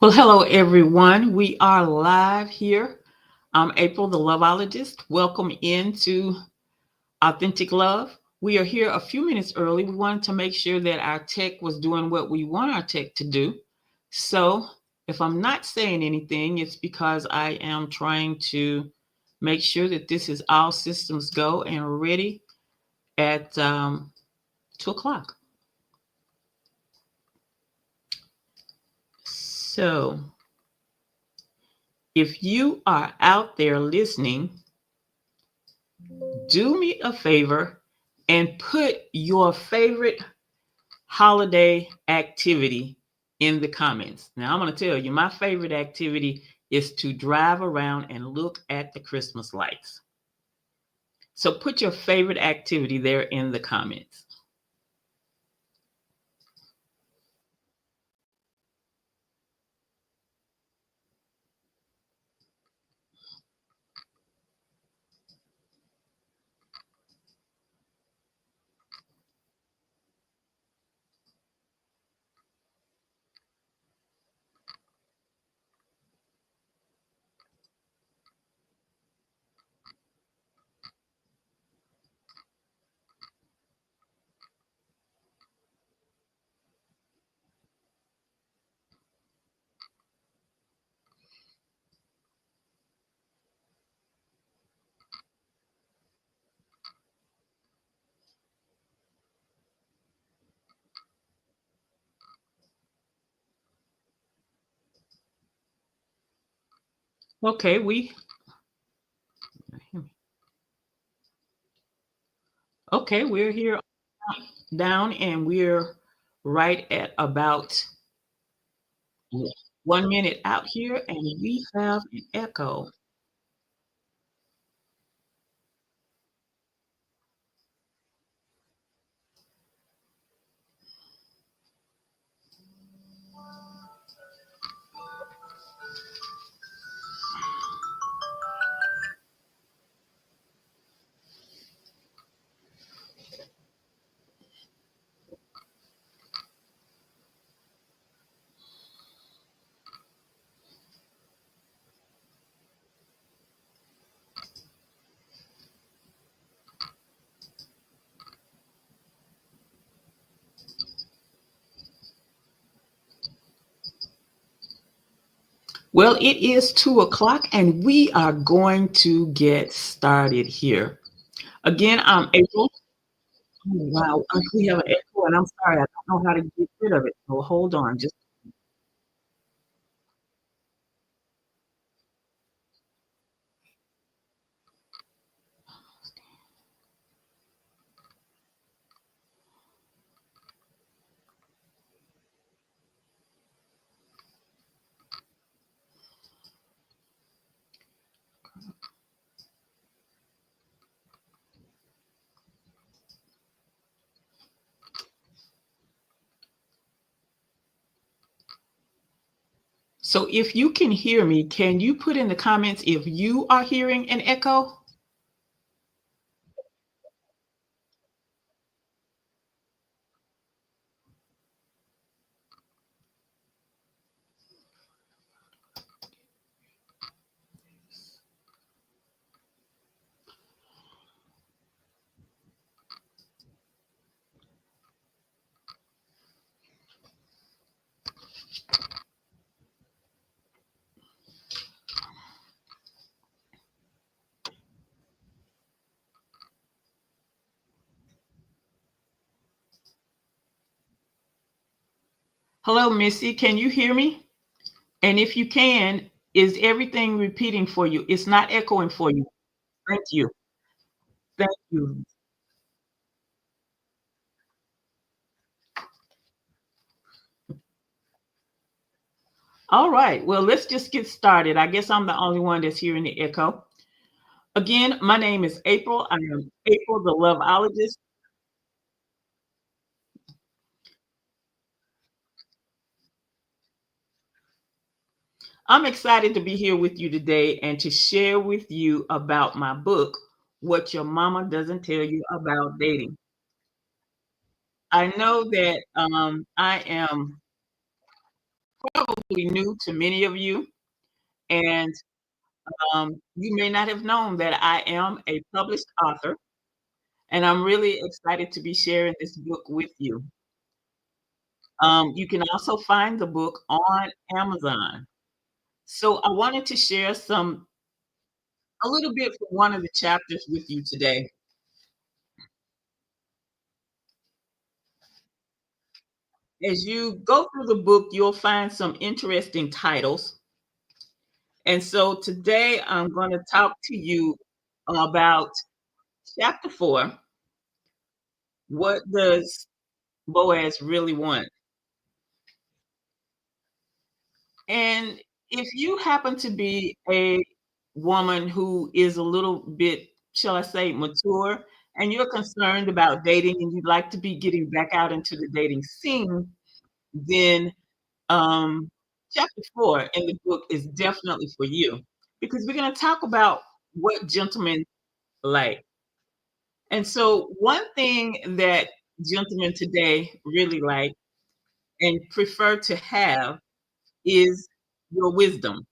Well, hello everyone. We are live here. I'm April, the loveologist. Welcome into Authentic Love. We are here a few minutes early. We wanted to make sure that our tech was doing what we want our tech to do. So, if I'm not saying anything, it's because I am trying to make sure that this is all systems go and ready at 2 o'clock. So, if you are out there listening, do me a favor and put your favorite holiday activity in the comments. Now, I'm going to tell you, my favorite activity is to drive around and look at the Christmas lights. So put your favorite activity there in the comments. Okay, we're here down and we're right at about 1 minute out here and we have an echo. Well, it is 2 o'clock and we are going to get started here. Again, I'm April. Oh, wow. We have an echo and I'm sorry, I don't know how to get rid of it. So hold on. Just so if you can hear me, can you put in the comments if you are hearing an echo? Hello, Missy. Can you hear me? And if you can, is everything repeating for you? It's not echoing for you. Thank you. Thank you. All right. Well, let's just get started. I guess I'm the only one that's hearing the echo. Again, my name is April. I am April, the loveologist. I'm excited to be here with you today and to share with you about my book, What Your Mama Doesn't Tell You About Dating. I know that I am new to many of you, and you may not have known that I am a published author, and I'm really excited to be sharing this book with you. You can also find the book on Amazon. So I wanted to share a little bit from one of the chapters with you today. As you go through the book, you'll find some interesting titles. And so today I'm going to talk to you about chapter 4. What does Boaz really want? And if you happen to be a woman who is a little bit, shall I say, mature, and you're concerned about dating and you'd like to be getting back out into the dating scene, then um, chapter 4 in the book is definitely for you because we're going to talk about what gentlemen like. And so, one thing that gentlemen today really like and prefer to have is your wisdom.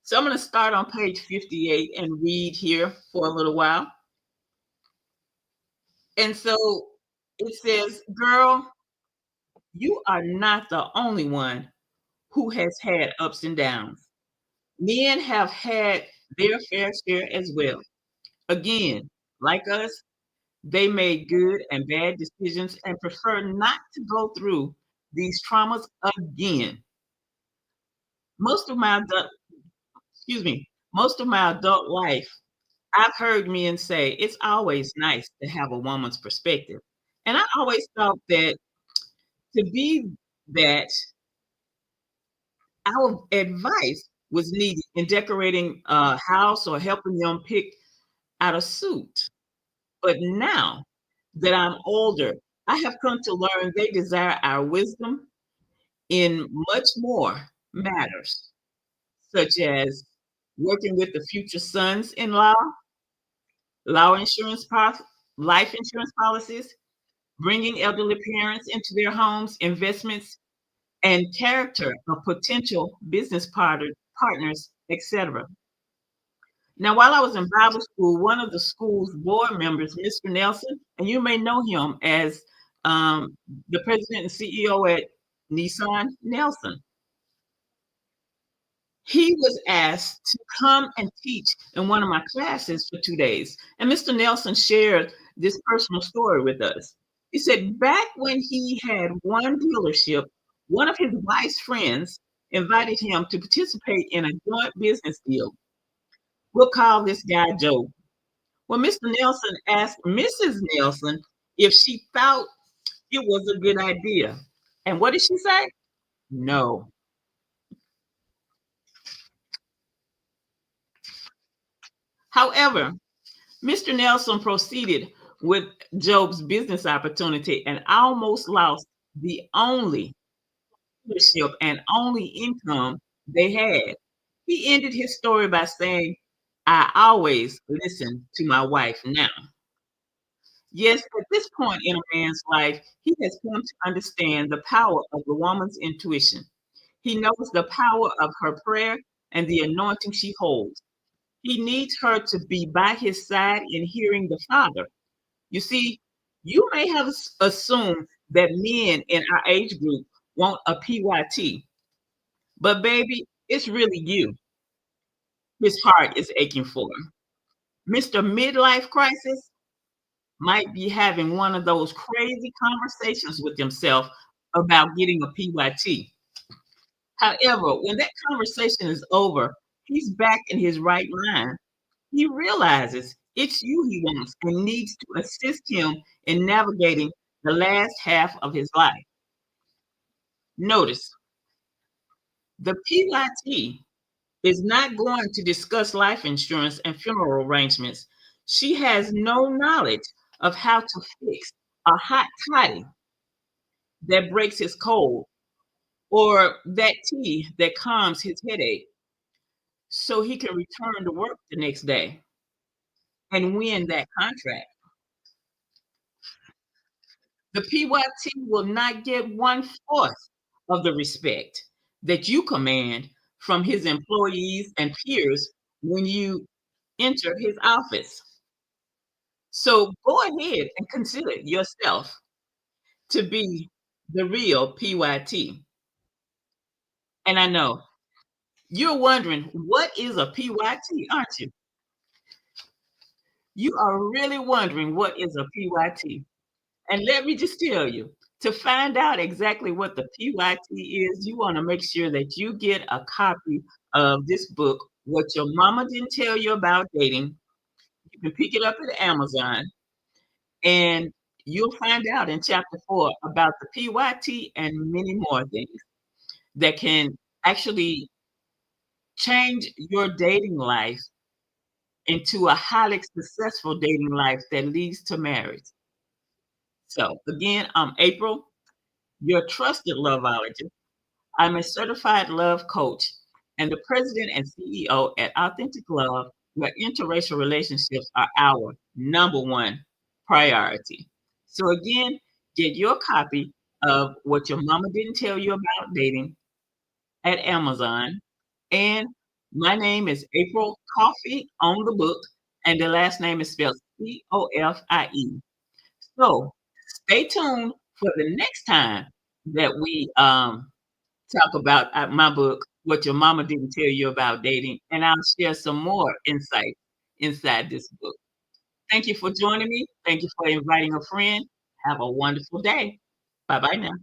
So I'm going to start on page 58 and read here for a little while. And so it says, girl, you are not the only one who has had ups and downs. Men have had their fair share as well. Again, like us, they made good and bad decisions and prefer not to go through these traumas again. Most of my adult, excuse me, most of my adult life, I've heard men say it's always nice to have a woman's perspective. And I always thought that to be that, our advice was needed in decorating a house or helping them pick out a suit. But now that I'm older, I have come to learn they desire our wisdom in much more matters, such as working with the future sons in law, law insurance, life insurance policies, bringing elderly parents into their homes, investments, and character of potential business partners, etc. Now, while I was in Bible school, one of the school's board members, Mr. Nelson, and you may know him as the president and CEO at Nissan Nelson, he was asked to come and teach in one of my classes for 2 days. And Mr. Nelson shared this personal story with us. He said, back when he had one dealership, one of his wife's friends invited him to participate in a joint business deal. We'll call this guy Joe. Well, Mr. Nelson asked Mrs. Nelson if she thought it was a good idea. And what did she say? No. However, Mr. Nelson proceeded with Job's business opportunity and almost lost the only leadership and only income they had. He ended his story by saying, I always listen to my wife now. Yes, at this point in a man's life, he has come to understand the power of the woman's intuition. He knows the power of her prayer and the anointing she holds. He needs her to be by his side in hearing the Father. You see, you may have assumed that men in our age group want a PYT, but baby, it's really you his heart is aching for. Mr. Midlife Crisis might be having one of those crazy conversations with himself about getting a PYT. However, when that conversation is over, he's back in his right mind. He realizes it's you he wants and needs to assist him in navigating the last half of his life. Notice the PYT is not going to discuss life insurance and funeral arrangements. She has no knowledge of how to fix a hot toddy that breaks his cold or that tea that calms his headache so he can return to work the next day and win that contract. The PYT will not get one fourth of the respect that you command from his employees and peers when you enter his office. So go ahead and consider yourself to be the real PYT. And I know you're wondering, what is a PYT, aren't you? You are really wondering what is a PYT. And let me just tell you, to find out exactly what the PYT is, you want to make sure that you get a copy of this book, What Your Mama Didn't Tell You About Dating. You can pick it up at Amazon, and you'll find out in chapter 4 about the PYT and many more things that can actually change your dating life into a highly successful dating life that leads to marriage. So, again, I'm April, your trusted loveologist. I'm a certified love coach and the president and CEO at Authentic Love, where interracial relationships are our number one priority. So, again, get your copy of What Your Mama Didn't Tell You About Dating at Amazon. And my name is April Coffee on the book, and the last name is spelled Cofie. So stay tuned for the next time that we talk about my book, What Your Mama Didn't Tell You About Dating, and I'll share some more insight inside this book. Thank you for joining me. Thank you for inviting a friend. Have a wonderful day. Bye bye now.